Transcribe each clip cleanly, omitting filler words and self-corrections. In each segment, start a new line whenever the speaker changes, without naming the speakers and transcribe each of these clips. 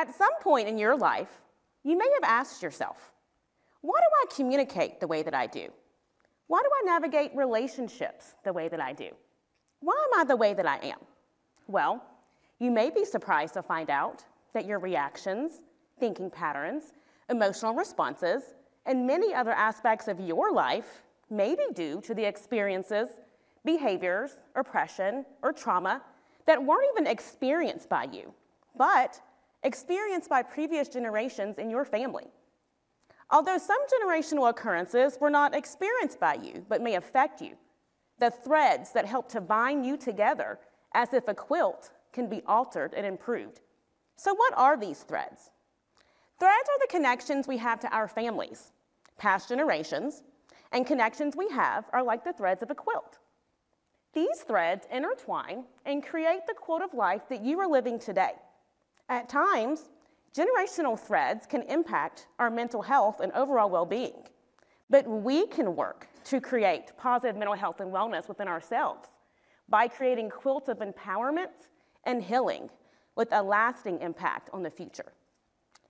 At some point in your life, you may have asked yourself, why do I communicate the way that I do? Why do I navigate relationships the way that I do? Why am I the way that I am? Well, you may be surprised to find out that your reactions, thinking patterns, emotional responses, and many other aspects of your life may be due to the experiences, behaviors, oppression, or trauma that weren't even experienced by you, but experienced by previous generations in your family. Although some generational occurrences were not experienced by you, but may affect you, the threads that help to bind you together as if a quilt can be altered and improved. So what are these threads? Threads are the connections we have to our families, past generations, and connections we have are like the threads of a quilt. These threads intertwine and create the quilt of life that you are living today. At times, generational threads can impact our mental health and overall well-being, but we can work to create positive mental health and wellness within ourselves by creating quilts of empowerment and healing with a lasting impact on the future.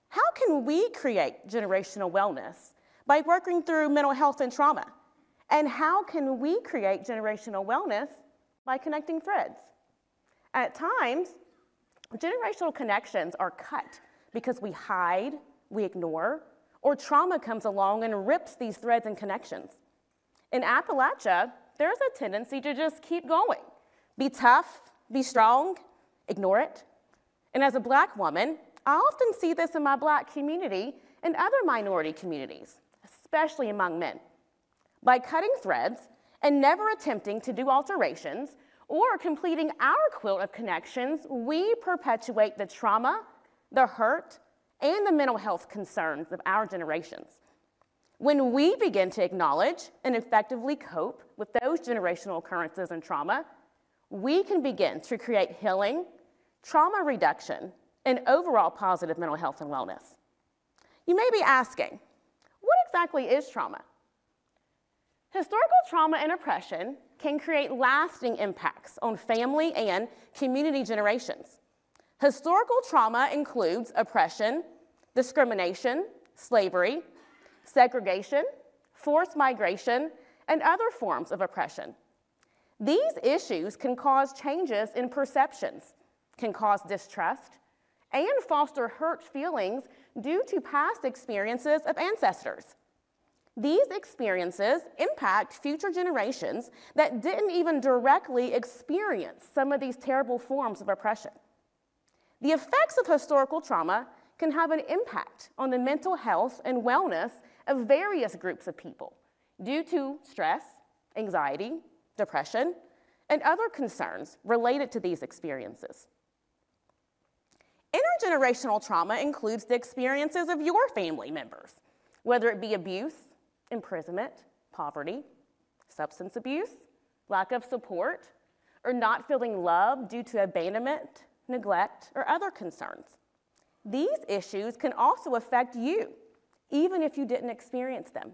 How can we create generational wellness? By working through mental health and trauma. And how can we create generational wellness? By connecting threads. At times, generational connections are cut because we hide, we ignore, or trauma comes along and rips these threads and connections. In Appalachia, there's a tendency to just keep going. Be tough, be strong, ignore it. And as a Black woman, I often see this in my Black community and other minority communities, especially among men. By cutting threads and never attempting to do alterations or completing our quilt of connections, we perpetuate the trauma, the hurt, and the mental health concerns of our generations. When we begin to acknowledge and effectively cope with those generational occurrences and trauma, we can begin to create healing, trauma reduction, and overall positive mental health and wellness. You may be asking, what exactly is trauma? Historical trauma and oppression can create lasting impacts on family and community generations. Historical trauma includes oppression, discrimination, slavery, segregation, forced migration, and other forms of oppression. These issues can cause changes in perceptions, can cause distrust, and foster hurt feelings due to past experiences of ancestors. These experiences impact future generations that didn't even directly experience some of these terrible forms of oppression. The effects of historical trauma can have an impact on the mental health and wellness of various groups of people due to stress, anxiety, depression, and other concerns related to these experiences. Intergenerational trauma includes the experiences of your family members, whether it be abuse, imprisonment, poverty, substance abuse, lack of support, or not feeling loved due to abandonment, neglect, or other concerns. These issues can also affect you, even if you didn't experience them.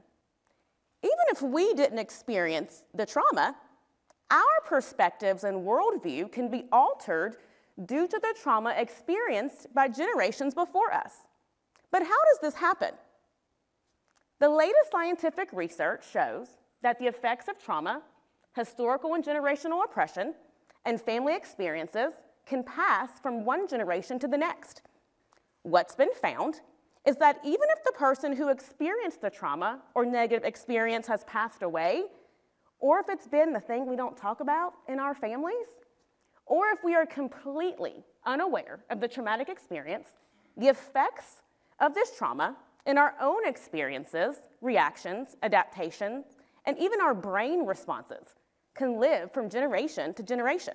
Even if we didn't experience the trauma, our perspectives and worldview can be altered due to the trauma experienced by generations before us. But how does this happen? The latest scientific research shows that the effects of trauma, historical and generational oppression, and family experiences can pass from one generation to the next. What's been found is that even if the person who experienced the trauma or negative experience has passed away, or if it's been the thing we don't talk about in our families, or if we are completely unaware of the traumatic experience, the effects of this trauma in our own experiences, reactions, adaptations, and even our brain responses can live from generation to generation.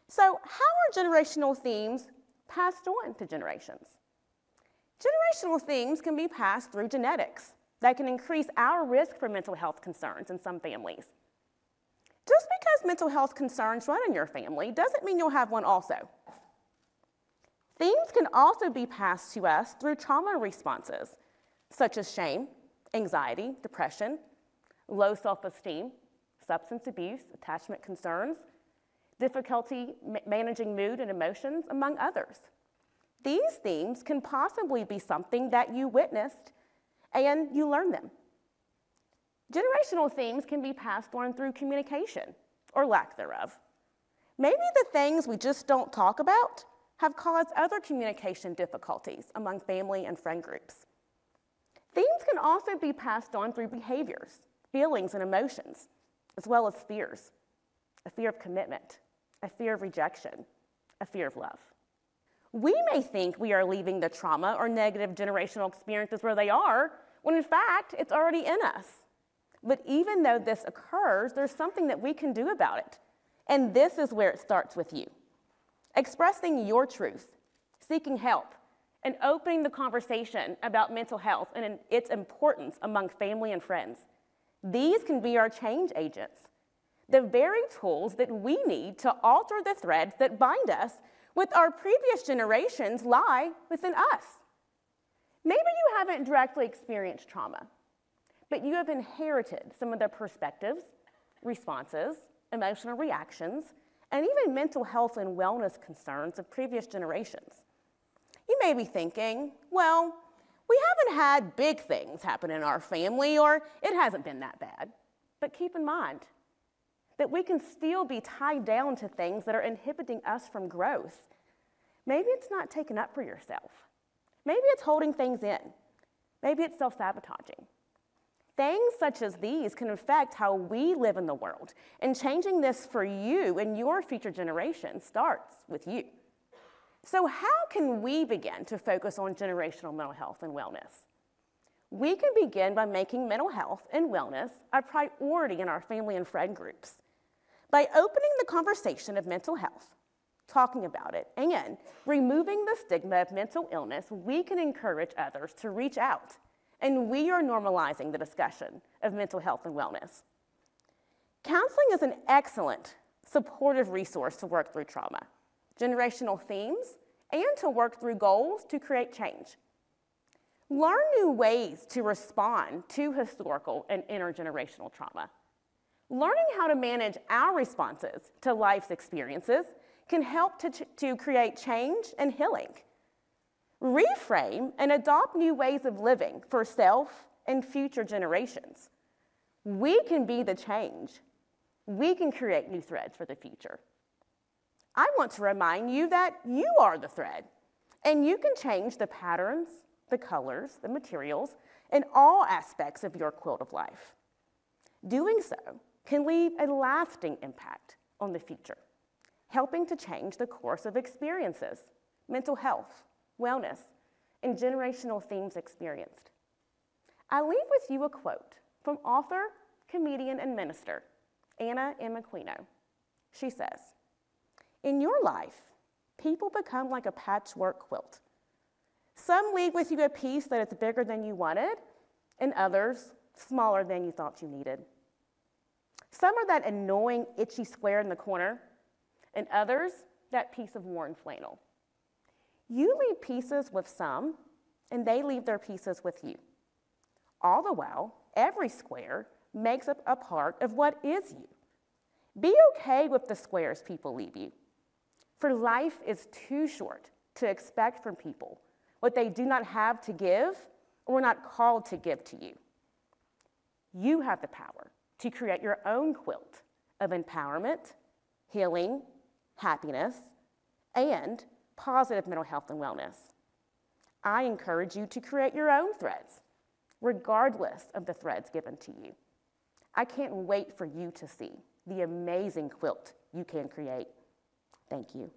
So how are generational themes passed on to generations? Generational themes can be passed through genetics that can increase our risk for mental health concerns in some families. Just because mental health concerns run in your family doesn't mean you'll have one also. Themes can also be passed to us through trauma responses, such as shame, anxiety, depression, low self-esteem, substance abuse, attachment concerns, difficulty managing mood and emotions, among others. These themes can possibly be something that you witnessed and you learned them. Generational themes can be passed on through communication or lack thereof. Maybe the things we just don't talk about have caused other communication difficulties among family and friend groups. Themes can also be passed on through behaviors, feelings, and emotions, as well as fears. A fear of commitment, a fear of rejection, a fear of love. We may think we are leaving the trauma or negative generational experiences where they are, when in fact, it's already in us. But even though this occurs, there's something that we can do about it. And this is where it starts with you. Expressing your truth, seeking help, and opening the conversation about mental health and its importance among family and friends. These can be our change agents, the very tools that we need to alter the threads that bind us with our previous generations lie within us. Maybe you haven't directly experienced trauma, but you have inherited some of the perspectives, responses, emotional reactions, and even mental health and wellness concerns of previous generations. You may be thinking, well, we haven't had big things happen in our family, or it hasn't been that bad. But keep in mind that we can still be tied down to things that are inhibiting us from growth. Maybe it's not taking up for yourself. Maybe it's holding things in. Maybe it's self-sabotaging. Things such as these can affect how we live in the world, and changing this for you and your future generation starts with you. So how can we begin to focus on generational mental health and wellness? We can begin by making mental health and wellness a priority in our family and friend groups. By opening the conversation of mental health, talking about it, and removing the stigma of mental illness, we can encourage others to reach out. And we are normalizing the discussion of mental health and wellness. Counseling is an excellent, supportive resource to work through trauma, generational themes, and to work through goals to create change. Learn new ways to respond to historical and intergenerational trauma. Learning how to manage our responses to life's experiences can help to create change and healing. Reframe and adopt new ways of living for self and future generations. We can be the change. We can create new threads for the future. I want to remind you that you are the thread, and you can change the patterns, the colors, the materials, and all aspects of your quilt of life. Doing so can leave a lasting impact on the future, helping to change the course of experiences, mental health, wellness, and generational themes experienced. I leave with you a quote from author, comedian, and minister, Anna M. Aquino. She says, "In your life, people become like a patchwork quilt. Some leave with you a piece that is bigger than you wanted, and others smaller than you thought you needed. Some are that annoying, itchy square in the corner, and others that piece of worn flannel. You leave pieces with some, and they leave their pieces with you. All the while, every square makes up a part of what is you. Be okay with the squares people leave you, for life is too short to expect from people what they do not have to give or are not called to give to you. You have the power to create your own quilt of empowerment, healing, happiness, and positive mental health and wellness. I encourage you to create your own threads, regardless of the threads given to you. I can't wait for you to see the amazing quilt you can create. Thank you."